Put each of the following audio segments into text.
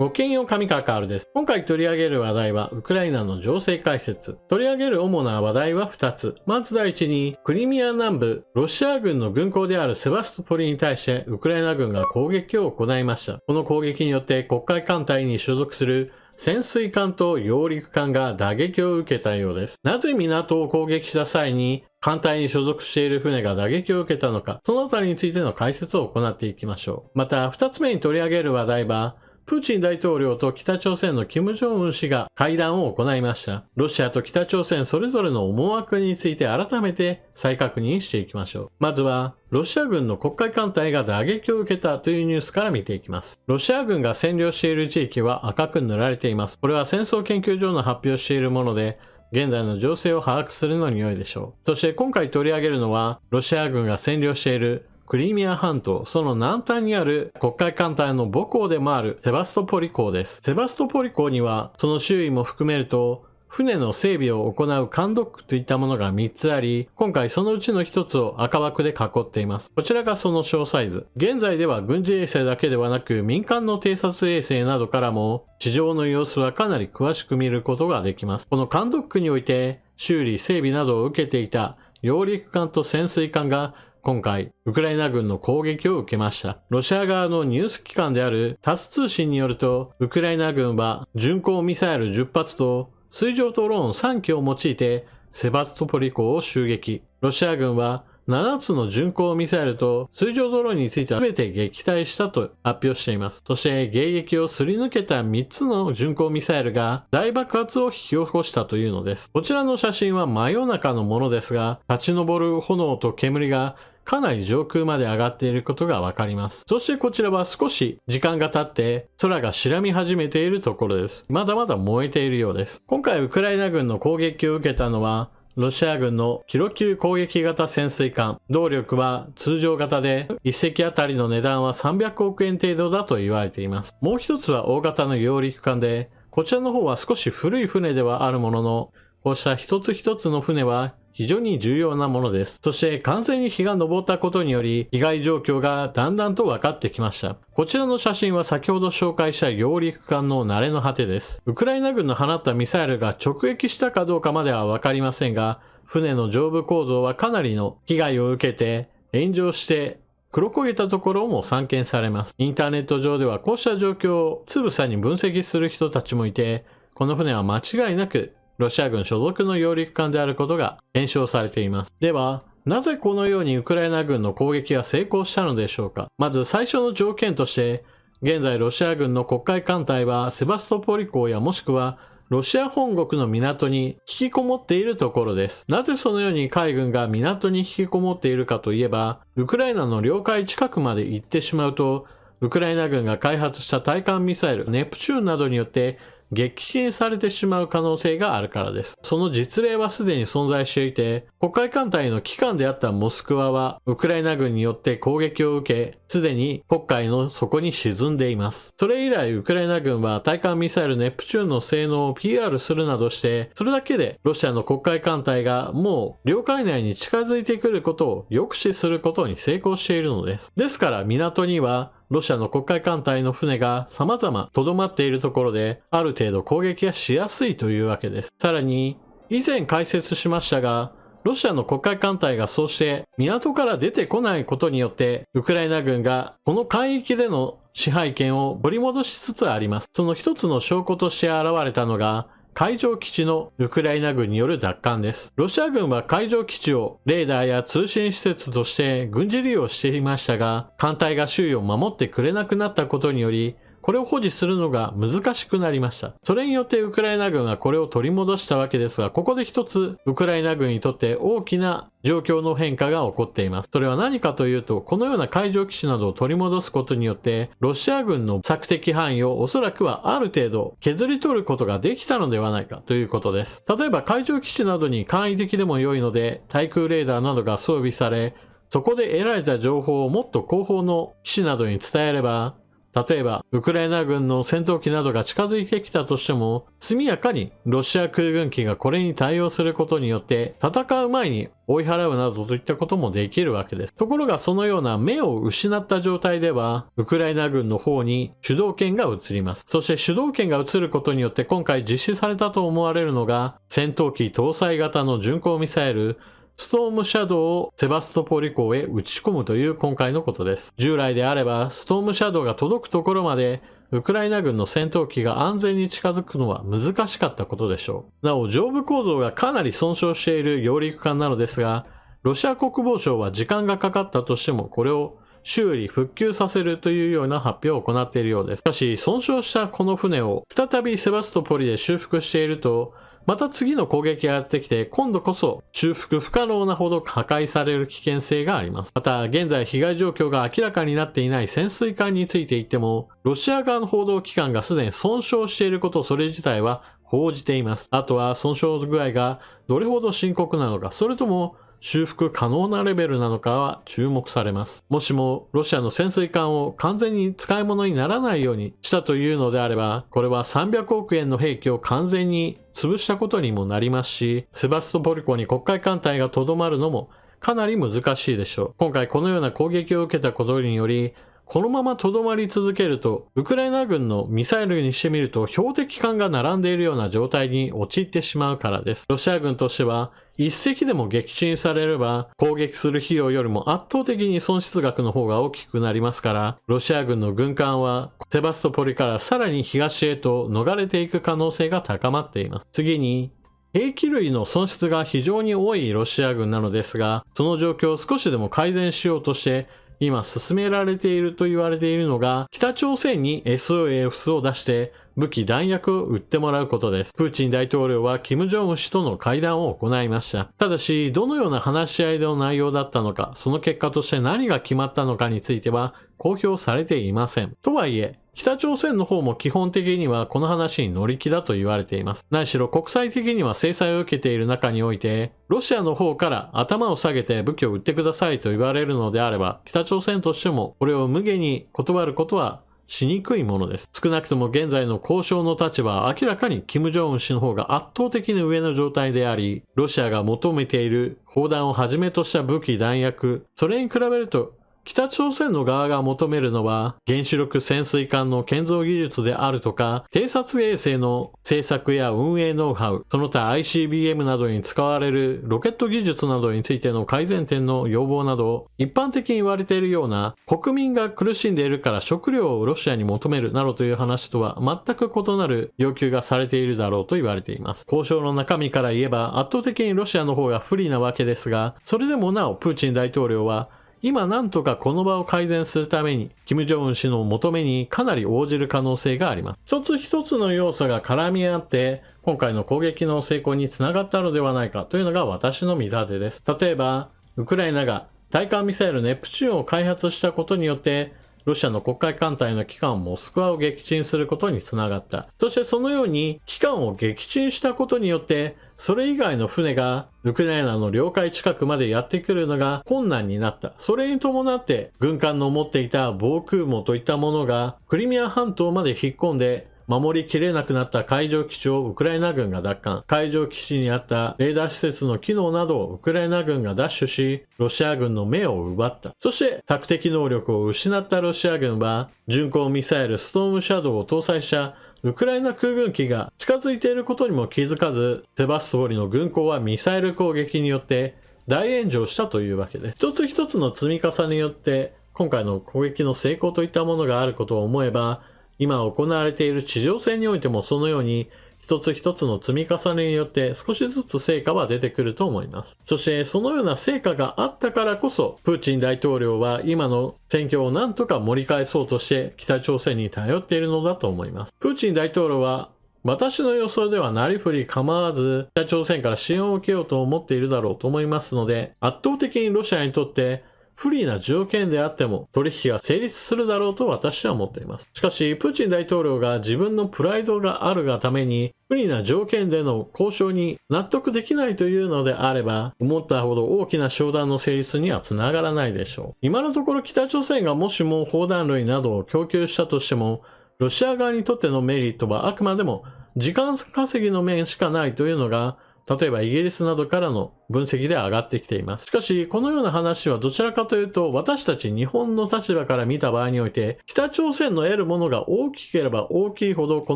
ごきげんよう、上川カールです。今回取り上げる話題は、ウクライナの情勢解説。取り上げる主な話題は2つ。まず第一に、クリミア南部、ロシア軍の軍港であるセバストポリに対して、ウクライナ軍が攻撃を行いました。この攻撃によって、黒海艦隊に所属する潜水艦と揚陸艦が打撃を受けたようです。なぜ港を攻撃した際に、艦隊に所属している船が打撃を受けたのか、そのあたりについての解説を行っていきましょう。また、2つ目に取り上げる話題は、プーチン大統領と北朝鮮の金正恩氏が会談を行いました。ロシアと北朝鮮それぞれの思惑について改めて再確認していきましょう。まずは、ロシア軍の黒海艦隊が打撃を受けたというニュースから見ていきます。ロシア軍が占領している地域は赤く塗られています。これは戦争研究所の発表しているもので、現在の情勢を把握するのに良いでしょう。そして今回取り上げるのは、ロシア軍が占領しているクリミア半島、その南端にある黒海艦隊の母港でもあるセバストポリ港です。セバストポリ港には、その周囲も含めると、船の整備を行う艦ドックといったものが3つあり、今回そのうちの1つを赤枠で囲っています。こちらがその詳細図。現在では軍事衛星だけではなく民間の偵察衛星などからも地上の様子はかなり詳しく見ることができます。この艦ドックにおいて修理、整備などを受けていた揚陸艦と潜水艦が今回、ウクライナ軍の攻撃を受けました。ロシア側のニュース機関であるタス通信によると、ウクライナ軍は巡航ミサイル10発と水上ドローン3機を用いてセバストポリ港を襲撃。ロシア軍は7つの巡航ミサイルと水上ドローンについては全て撃退したと発表しています。そして迎撃をすり抜けた3つの巡航ミサイルが大爆発を引き起こしたというのです。こちらの写真は真夜中のものですが、立ち上る炎と煙がかなり上空まで上がっていることがわかります。そしてこちらは少し時間が経って空が白み始めているところです。まだまだ燃えているようです。今回ウクライナ軍の攻撃を受けたのはロシア軍のキロ級攻撃型潜水艦。動力は通常型で1隻あたりの値段は300億円程度だと言われています。もう一つは大型の揚陸艦で、こちらの方は少し古い船ではあるものの、こうした一つ一つの船は非常に重要なものです。そして完全に日が昇ったことにより被害状況がだんだんと分かってきました。こちらの写真は先ほど紹介した揚陸艦の慣れの果てです。ウクライナ軍の放ったミサイルが直撃したかどうかまでは分かりませんが、船の上部構造はかなりの被害を受けて炎上して黒焦げたところも散見されます。インターネット上ではこうした状況をつぶさに分析する人たちもいて、この船は間違いなくロシア軍所属の揚陸艦であることが検証されています。では、なぜこのようにウクライナ軍の攻撃が成功したのでしょうか。まず最初の条件として、現在ロシア軍の黒海艦隊はセバストポリ港やもしくはロシア本国の港に引きこもっているところです。なぜそのように海軍が港に引きこもっているかといえば、ウクライナの領海近くまで行ってしまうと、ウクライナ軍が開発した対艦ミサイルネプチューンなどによって撃沈されてしまう可能性があるからです。その実例はすでに存在していて、黒海艦隊の旗艦であったモスクワは、ウクライナ軍によって攻撃を受け、すでに黒海の底に沈んでいます。それ以来、ウクライナ軍は対艦ミサイルネプチューンの性能を PR するなどして、それだけでロシアの黒海艦隊がもう領海内に近づいてくることを抑止することに成功しているのです。ですから港には、ロシアの黒海艦隊の船が様々留まっているところで、ある程度攻撃がしやすいというわけです。さらに、以前解説しましたが、ロシアの黒海艦隊がそうして港から出てこないことによって、ウクライナ軍がこの海域での支配権を取り戻しつつあります。その一つの証拠として現れたのが、海上基地のウクライナ軍による奪還です。ロシア軍は海上基地をレーダーや通信施設として軍事利用していましたが、艦隊が周囲を守ってくれなくなったことにより、これを保持するのが難しくなりました。それによってウクライナ軍がこれを取り戻したわけですが、ここで一つウクライナ軍にとって大きな状況の変化が起こっています。それは何かというと、このような海上基地などを取り戻すことによって、ロシア軍の索敵範囲をおそらくはある程度削り取ることができたのではないかということです。例えば海上基地などに簡易的でも良いので、対空レーダーなどが装備され、そこで得られた情報をもっと後方の基地などに伝えれば、例えば、ウクライナ軍の戦闘機などが近づいてきたとしても、速やかにロシア空軍機がこれに対応することによって、戦う前に追い払うなどといったこともできるわけです。ところがそのような目を失った状態では、ウクライナ軍の方に主導権が移ります。そして主導権が移ることによって今回実施されたと思われるのが、戦闘機搭載型の巡航ミサイル、ストームシャドウをセバストポリ港へ撃ち込むという今回のことです。従来であれば、ストームシャドウが届くところまで、ウクライナ軍の戦闘機が安全に近づくのは難しかったことでしょう。なお、上部構造がかなり損傷している揚陸艦なのですが、ロシア国防省は時間がかかったとしても、これを修理復旧させるというような発表を行っているようです。しかし、損傷したこの船を再びセバストポリで修復していると、また次の攻撃がやってきて、今度こそ修復不可能なほど破壊される危険性があります。また、現在被害状況が明らかになっていない潜水艦について言っても、ロシア側の報道機関がすでに損傷していること、それ自体は報じています。あとは損傷具合がどれほど深刻なのか、それとも修復可能なレベルなのかは注目されます。もしもロシアの潜水艦を完全に使い物にならないようにしたというのであれば、これは300億円の兵器を完全に潰したことにもなりますし、セバストポリ港に黒海艦隊がとどまるのもかなり難しいでしょう。今回このような攻撃を受けたことにより、このままとどまり続けると、ウクライナ軍のミサイルにしてみると標的艦が並んでいるような状態に陥ってしまうからです。ロシア軍としては、一隻でも撃沈されれば、攻撃する費用よりも圧倒的に損失額の方が大きくなりますから、ロシア軍の軍艦は、セバストポリからさらに東へと逃れていく可能性が高まっています。次に、兵器類の損失が非常に多いロシア軍なのですが、その状況を少しでも改善しようとして、今進められていると言われているのが、北朝鮮に SOS を出して武器弾薬を売ってもらうことです。プーチン大統領は金正恩氏との会談を行いました。ただし、どのような話し合いの内容だったのか、その結果として何が決まったのかについては公表されていません。とはいえ、北朝鮮の方も基本的にはこの話に乗り気だと言われています。何しろ国際的には制裁を受けている中において、ロシアの方から頭を下げて武器を売ってくださいと言われるのであれば、北朝鮮としてもこれを無下に断ることはしにくいものです。少なくとも現在の交渉の立場は明らかに金正恩氏の方が圧倒的に上の状態であり、ロシアが求めている砲弾をはじめとした武器弾薬、それに比べると北朝鮮の側が求めるのは原子力潜水艦の建造技術であるとか、偵察衛星の製作や運営ノウハウ、その他 ICBM などに使われるロケット技術などについての改善点の要望など、一般的に言われているような国民が苦しんでいるから食料をロシアに求めるなどという話とは全く異なる要求がされているだろうと言われています。交渉の中身から言えば圧倒的にロシアの方が不利なわけですが、それでもなおプーチン大統領は今なんとかこの場を改善するために、金正恩氏の求めにかなり応じる可能性があります。一つ一つの要素が絡み合って、今回の攻撃の成功につながったのではないかというのが私の見立てです。例えば、ウクライナが対艦ミサイルネプチューンを開発したことによって、ロシアの黒海艦隊の旗艦モスクワを撃沈することにつながった。そしてそのように旗艦を撃沈したことによって、それ以外の船がウクライナの領海近くまでやってくるのが困難になった。それに伴って軍艦の持っていた防空網といったものがクリミア半島まで引っ込んで守りきれなくなった海上基地をウクライナ軍が奪還。海上基地にあったレーダー施設の機能などをウクライナ軍が奪取し、ロシア軍の目を奪った。そして索敵能力を失ったロシア軍は巡航ミサイルストームシャドウを搭載したウクライナ空軍機が近づいていることにも気づかず、セバストポリの軍港はミサイル攻撃によって大炎上したというわけです。一つ一つの積み重ねによって今回の攻撃の成功といったものがあることを思えば、今行われている地上戦においてもそのように一つ一つの積み重ねによって少しずつ成果は出てくると思います。そしてそのような成果があったからこそ、プーチン大統領は今の戦況を何とか盛り返そうとして北朝鮮に頼っているのだと思います。プーチン大統領は私の予想ではなりふり構わず北朝鮮から支援を受けようと思っているだろうと思いますので、圧倒的にロシアにとって不利な条件であっても取引が成立するだろうと私は思っています。しかし、プーチン大統領が自分のプライドがあるがために不利な条件での交渉に納得できないというのであれば、思ったほど大きな商談の成立にはつながらないでしょう。今のところ北朝鮮がもしも砲弾類などを供給したとしても、ロシア側にとってのメリットはあくまでも時間稼ぎの面しかないというのが、例えばイギリスなどからの分析で上がってきています。しかし、このような話はどちらかというと、私たち日本の立場から見た場合において、北朝鮮の得るものが大きければ大きいほど、こ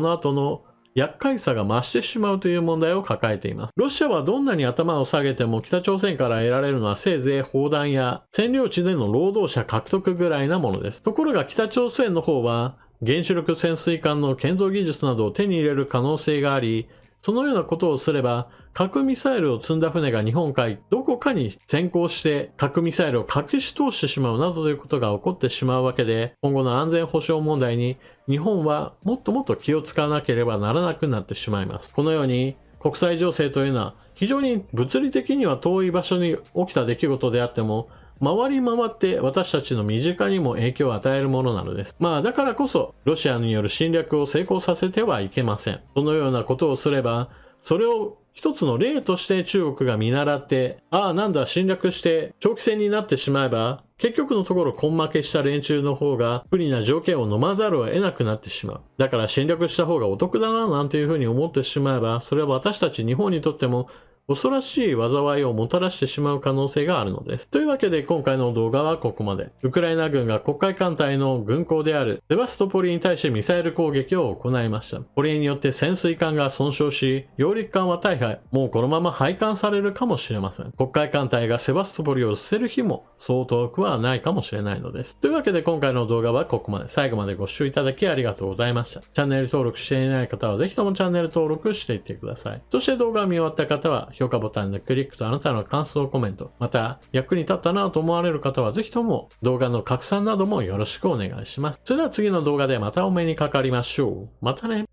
の後の厄介さが増してしまうという問題を抱えています。ロシアはどんなに頭を下げても北朝鮮から得られるのはせいぜい砲弾や占領地での労働者獲得ぐらいなものです。ところが北朝鮮の方は原子力潜水艦の建造技術などを手に入れる可能性があり、そのようなことをすれば核ミサイルを積んだ船が日本海どこかに先行して核ミサイルを隠し通してしまうなどということが起こってしまうわけで、今後の安全保障問題に日本はもっともっと気を使わなければならなくなってしまいます。このように国際情勢というのは非常に物理的には遠い場所に起きた出来事であっても、回り回って私たちの身近にも影響を与えるものなのです。だからこそロシアによる侵略を成功させてはいけません。そのようなことをすれば、それを一つの例として中国が見習って、なんだ侵略して長期戦になってしまえば、結局のところ根負けした連中の方が不利な条件を飲まざるを得なくなってしまう。だから侵略した方がお得だななんていうふうに思ってしまえば、それは私たち日本にとっても恐ろしい災いをもたらしてしまう可能性があるのです。というわけで今回の動画はここまで。ウクライナ軍が黒海艦隊の軍港であるセバストポリに対してミサイル攻撃を行いました。これによって潜水艦が損傷し、揚陸艦は大敗。もうこのまま廃艦されるかもしれません。黒海艦隊がセバストポリを捨てる日もそう遠くはないかもしれないのです。というわけで今回の動画はここまで。最後までご視聴いただきありがとうございました。チャンネル登録していない方はぜひともチャンネル登録していってください。そして動画を見終わった方は評価ボタンでクリックとあなたの感想コメント、また役に立ったなと思われる方はぜひとも動画の拡散などもよろしくお願いします。それでは次の動画でまたお目にかかりましょう。またね。